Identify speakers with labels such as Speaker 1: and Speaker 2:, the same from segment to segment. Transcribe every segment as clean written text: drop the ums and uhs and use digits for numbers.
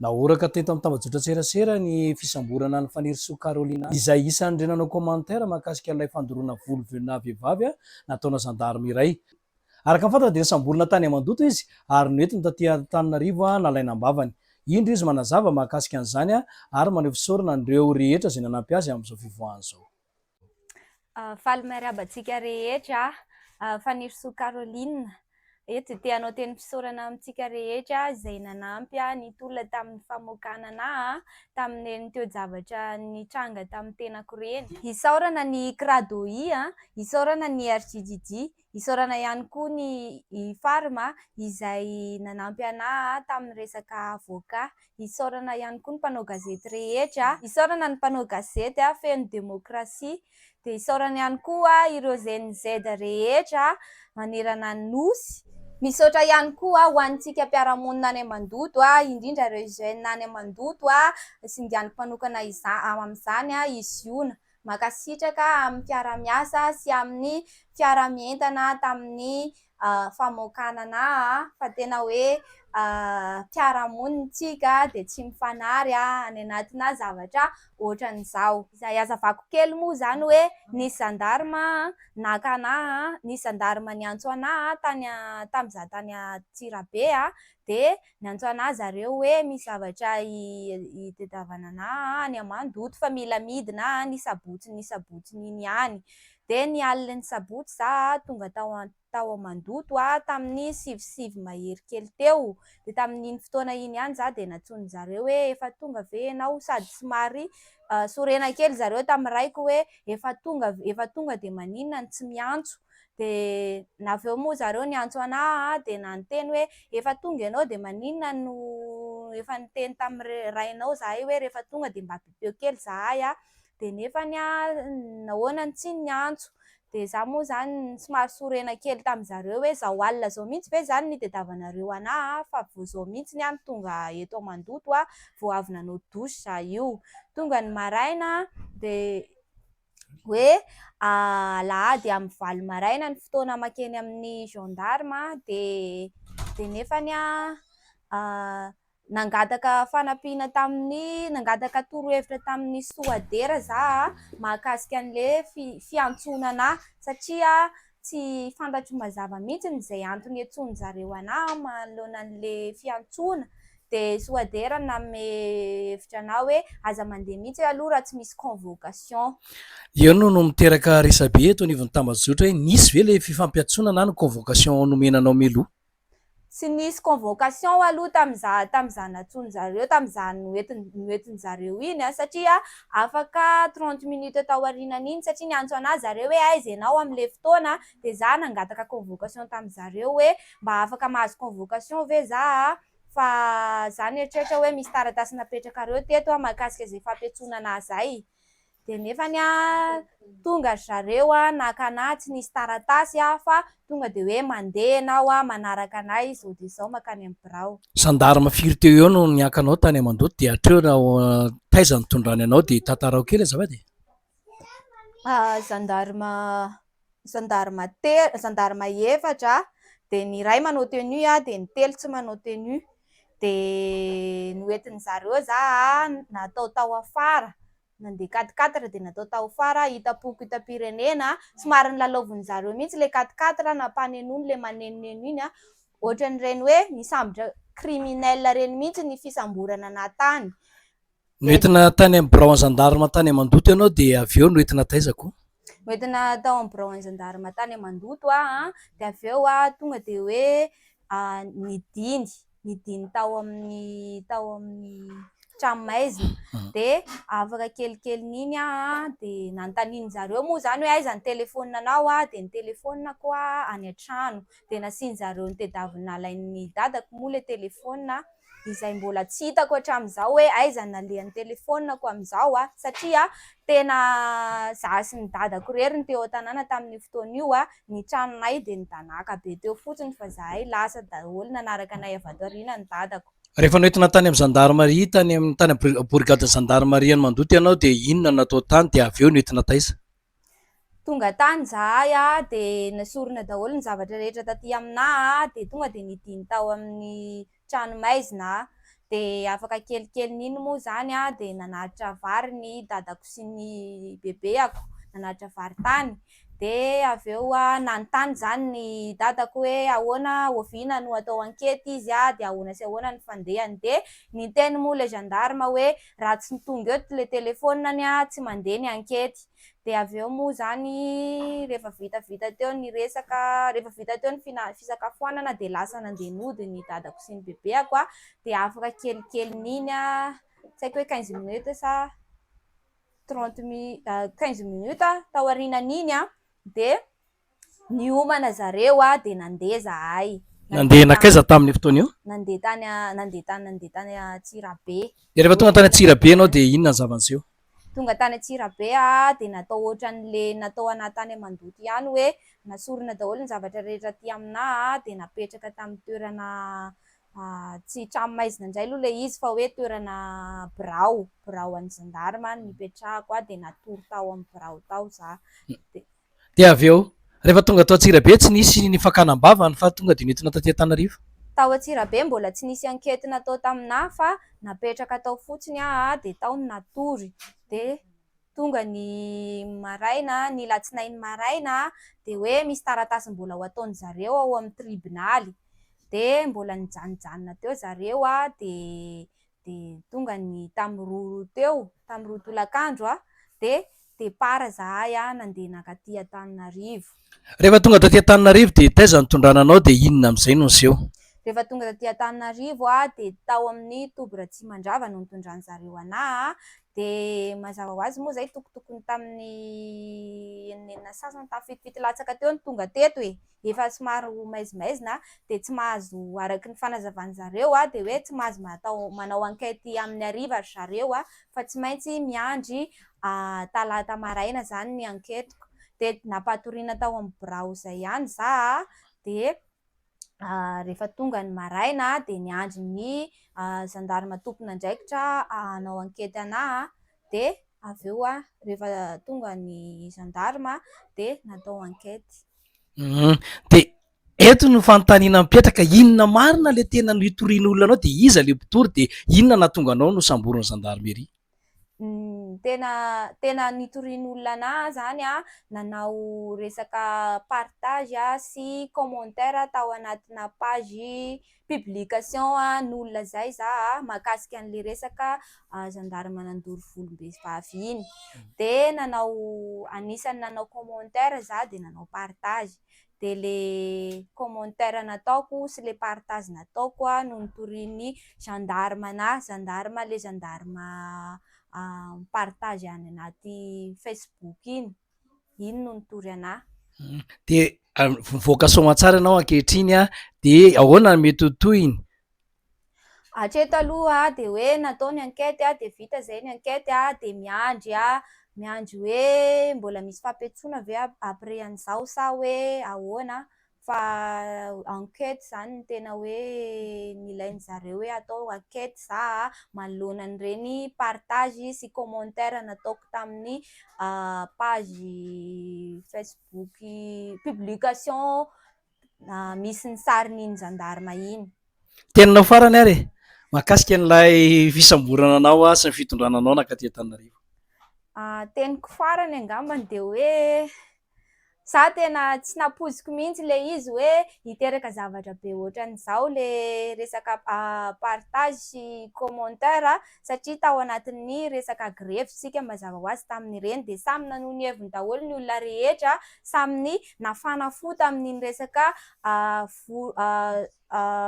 Speaker 1: Naoraka teto amin'ny tambajotra serasera ny fisamborana ny faniry Karolina izay isan'ireo nanao commentaire mahakasika ilay fandoroana volona vehivavy nataona zandarima iray. Araka ny fantatra dia samborina tany Amandoto izy ary noentiny taty Antananarivo nalaina am-bavany. Indro izy manazava mahakasika an'izany ary maneho fisaorana an'ireo rehetra izay nanampy azy amin'izao fivoahana izao.
Speaker 2: Faly miarabantsika rehetra, faniry Karolina. Eto dia hanao teny fisaorana amintsika rehetra izay nanampy nitolona tamin'ny famokanana tamin'ny teo zavatra nitranga tamin'ny tenako reny. Isaorana ny Kradoi, isaorana ny RGGG, isaorana ihany koa ny Farma izay nanampy tamin'ny resaka avoka. Isaorana ihany koa ny mpanao gazety rehetra, isaorana ny mpanao gazety feno demokrasia. Dia isaorana ihany koa ireo ZNZ rehetra manerana ny nosy. Misaotra ihany koa ho antsika mpiaramonina any Amandoto, indrindra ireo jeune any Amandoto, singaniko manokana amin'izany izy iona. Makasitraka amin'ny mpiara-miasa sy amin'ny fiara-mientana tamin'ny famokanana fa tena hoe mpiara-monina tsika dia tsy mifanary any anatina zavatra ohatran'izao. Izay hazavako kely moa izany hoe ny zandarima nakana, ny zandarima niantso tamin'izaho tany Antsirabe dia niantso zareo hoe misy zavatra hitadiavana any Amandoto fa mila midina ny sabotsy iny ihany. Dia ny alina ny sabotsy za tonga tao Amandoto tamin'ny sivy mahery kely teo. Dia tamin'iny fotoana iny ihany za dia natsoiny zareo hoe efa tonga ve ianao, sady somary sorena kely zareo tamin'ny raiko hoe efa tonga dia maninona ny tsy miantso. Dia naveo moa zareo niantso dia nanteny hoe efa tonga ianao dia maninona no efa niteny tamin'ny rainao zahay hoe rehefa tonga dia mba bibeo kely zahay dia nefa nahoana tsy niantso. Dia za moa zany somary sorena kely tamin'ny zareo hoe zao alina zao mihitsy ve zany nitadiavanareo fa vao zao mihitsy tonga eto Amandoto vao avy nanao dosy za io. Tonga ny maraina dia hoe alahady amin'ny 20 maraina ny fotoana makeny amin'ny gendarme dia nefany nangataka fanampiana nangataka torohevitra tamin'ny soadera za mahakasika an'ilay fiantsonana satria tsy fantatro mazava mihitsy izay antony iantsony zareo manoloana an'ilay fiantsona. Dia soadera nanome hevitra hoe aza mandeha mihitsy aloha raha tsy misy convocation.
Speaker 1: Io no miteraka resabe eto anivon'ny tambazotra hoe nisy ve ilay fifampiantsonana na ny convocation nomenanao meloha?
Speaker 2: Tsy nisy convocation aloha tamin'izaho natsoiny zareo, tamin'izaho noentiny zareo iny satria afaka 30 minutes tao aorianany iny satria niantso zareo hoe aiza ianao amin'ilay fotoana. Dia za nangataka convocation tamin'izareo hoe mba afaka mahazo convocation ve za fa za nieritreritra hoe misy taratasy napetrakareo teto mahakasika izay fampiantsonana zay. Dia nefany tonga zareo nakana tsy nisy taratasy fa tonga dia hoe mandeha ianao manaraka anay izao dia izao makany amin'ny birao.
Speaker 1: Zandarima firy teo eo no niakanao tany Amandoto dia hatreo taiza nitondrany anao dia tantarao kely azafady.
Speaker 2: Zandarima efatra dia ny iray manao tenue dia ny telo tsy manao tenue. Dia noentin zareo za natao tao afara, nandeha 4x4 dia natao tao afara hitapoko hitam-pirenena. Somary nilalaovin'ny zareo mihitsy ilay 4x4 nampanenoiny ilay manenoneno iny ohatran'ireny hoe nisambotra criminel reny mihitsy ny fisamborana natany.
Speaker 1: Noentina tany amin'ny birao zandarima tany Amandoto ianao dia avy eo noentina taizako?
Speaker 2: Noentina tao amin'ny birao zandarima tany Amandoto dia avy eo tonga dia hoe nidiny tao amin'ny trano maizina. Dia afaka kelikely dia nanontaniany zareo moa zany hoe aiza ny telefonina anao dia ny telefonina any an-trano. Dia nasiany zareo ny tedavina nalain'ny dadako moa ilay telefonina izay mbola tsy hitako hatramin'izao hoe aiza nalehan'ny telefoninako amin'izao satria tena za sy ny dadako rery ny teo an-tanàna tamin'ny fotoana io. Ny tranonay dia nidanaka be teo fotsiny fa zahay lasa daholo nanaraka anay avy ato aoriana ny dadako.
Speaker 1: Rehefa noentina tany amin'ny gendarmerie tany brigade gendarmerie any Amandoto ianao dia inona natao tany dia avy eo noentina taiza?
Speaker 2: Tonga tany zahay dia nasorona daholo ny zavatra rehetra taty aminahy dia tonga dia nidiny tao amin'ny trano maizina. de afaka kelikelynyiny moa zany a de nanaritra vary ny dadako sy ny bebeako, nanaritra vary tany. De avy eo a nanontany zany ny dadako hoe ahoana oviana no atao ankety izy a de ahoana sy ahoana ny fandehany. De niteny moa le gendarme hoe raha tsy tonga eto le telefoniny a tsy mandeha ny ankety. De avy eo moa zany rehefa vitavita teo ny resaka, rehefa vita teo ny fisakafoanana de lasa nandeha nody ny dadako sy ny bebeako a de afaka kelikelynyiny a tsy haiko hoe 15 minutes sa 15 minutes tao aorinan'iny a de niomana zareo a de nandeha zahay.
Speaker 1: Nandeha nakaiza tamin'ny fotoana io?
Speaker 2: Nandeha tany Antsirabe.
Speaker 1: De rehefa tonga tany Antsirabe anao de inona ny zava-niseho?
Speaker 2: Tonga tany Antsirabe a de natao ohatran'le natao ana tany Amandoto ihany hoe nasorona daholo ny zavatra rehetra aty aminahy de napetraka tamin'ny toerana tsy tranomaizina indray aloha le izy fa hoe toerana birao an'ny gendarme nipetrahako a de natory tao amin'ny birao tao za.
Speaker 1: De avy eo rehefa tonga tao Antsirabe tsy nisy nifakanam-bavany fa tonga de nentina taty Antananarivo?
Speaker 2: Tao Antsirabe mbola tsy nisy ankety natao taminahy fa napetraka tao fotsiny a de tao ny natory. De tonga ny maraina, ny latsinainy maraina de hoe misy taratasy mbola ho ataony zareo ao amin'ny tribunaly de mbola nijanonjanona teo zareo a de tonga ny tamin'ny roa tolakandro a de départ zahay a nandeha nakaty Antananarivo.
Speaker 1: Rehefa tonga taty Antananarivo de taiza ny tondrana anao de inona am'izay no niseho?
Speaker 2: Rehefa tonga taty Antananarivo a de tao amin'ny Tobra Tsimandrava no nitondran'ny zareo anahy a de mazava ho azy moa zay tokotokony tamin'ny enina sasany tafitipity latsaka teo ny tonga teto efa somary maizimaizina de tsy mahazo araky ny fanazavany zareo a de hoe tsy mahazo manao ankety amin'ny hariva ry zareo a fa tsy maintsy miandry talata maraina zany ny anketiko. De napatoriana tao amin'ny birao zay ihany za a de rehefa tonga ny maraina de niandry ny gendarme tompon'andraikitra hanao ankety anahy de avy eo a rehefa tonga ny gendarme de natao ankety.
Speaker 1: De eto no fanontaniana mipetraka, inona marina le tena no hitorian'olona anao de iza le mpitory de inona nahatonga anao no samborin'ny gendarmerie?
Speaker 2: Tena nitorian'olona anahy zany a nanao resaka partage sy commentaire tao anatina page publication n'olona zay za mahakasika an'le resaka gendarme nandoro volom-behivavy iny de anisany nanao commentaire za de nanao partage de le commentaire nataoko sy le partage nataoko a no nitorian'ny gendarme anahy, le gendarme partage any anaty Facebook iny no nitory anahy.
Speaker 1: De mivoaka soamantsara ianao ankehitriny a de ahoana ny mety ho tohiny?
Speaker 2: Hatreto aloha de hoe natao ny ankety de vita zay ny ankety de miandry hoe mbola misy fampetsoana ve après an'izao sa hoe ahoana fa ankety zany ny tena hoe nilainy zareo hoe atao ankety za manoloana an'ireny partage sy commentaire nataoko tamin'ny page Facebook publication misy ny sarin'iny gendarme iny.
Speaker 1: Teninao farany ary mahakasika an'ilay fisamborana anao sy ny fitondrana anao nakaty Antananarivo?
Speaker 2: Teniko farany angambany de hoe za tena tsy napoziko mihitsy le izy hoe hiteraka zavatra be ohatran'izao le resaka partage sy commentaire satria tao anatin'ny resaka grefy sika mazava ho azy tamin'ireny de samy nanohy ny heviny daholo ny olona rehetra, samy nafana fo tamin'iny resaka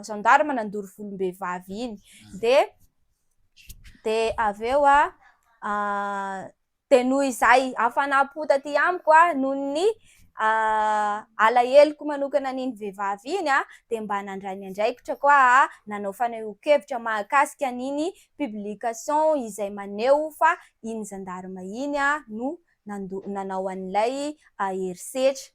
Speaker 2: gendarme nandoro volom-behivavy iny de avy eo de noho izay hafanam-po taty amiko noho ny alaheloko manokana an'iny vehivavy iny de mba nandray ny andraikitra koa nanao fanehoan-kevitra mahakasika an'iny publication izay maneho fa iny gendarme iny no nanao an'ilay herisetra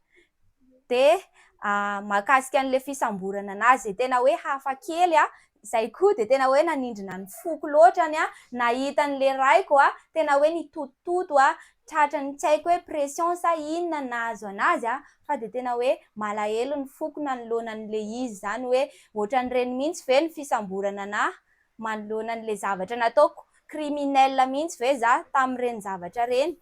Speaker 2: de mahakasika an'le fisamborana anazy tena hoe hafa kely zay koa de tena hoe nanindrina ny foko loatrany nahita an'le raiko tena hoe nitotototo tratrany tsy haiko hoe pression sa inona nahazo anazy fa de tena hoe malahelo ny foko nanoloana an'le izy zany hoe ohatran'ireny mihitsy ve ny fisamborana anahy manoloana an'ilay zavatra nataoko kriminel mihitsy ve za tamin'ireny zavatra reny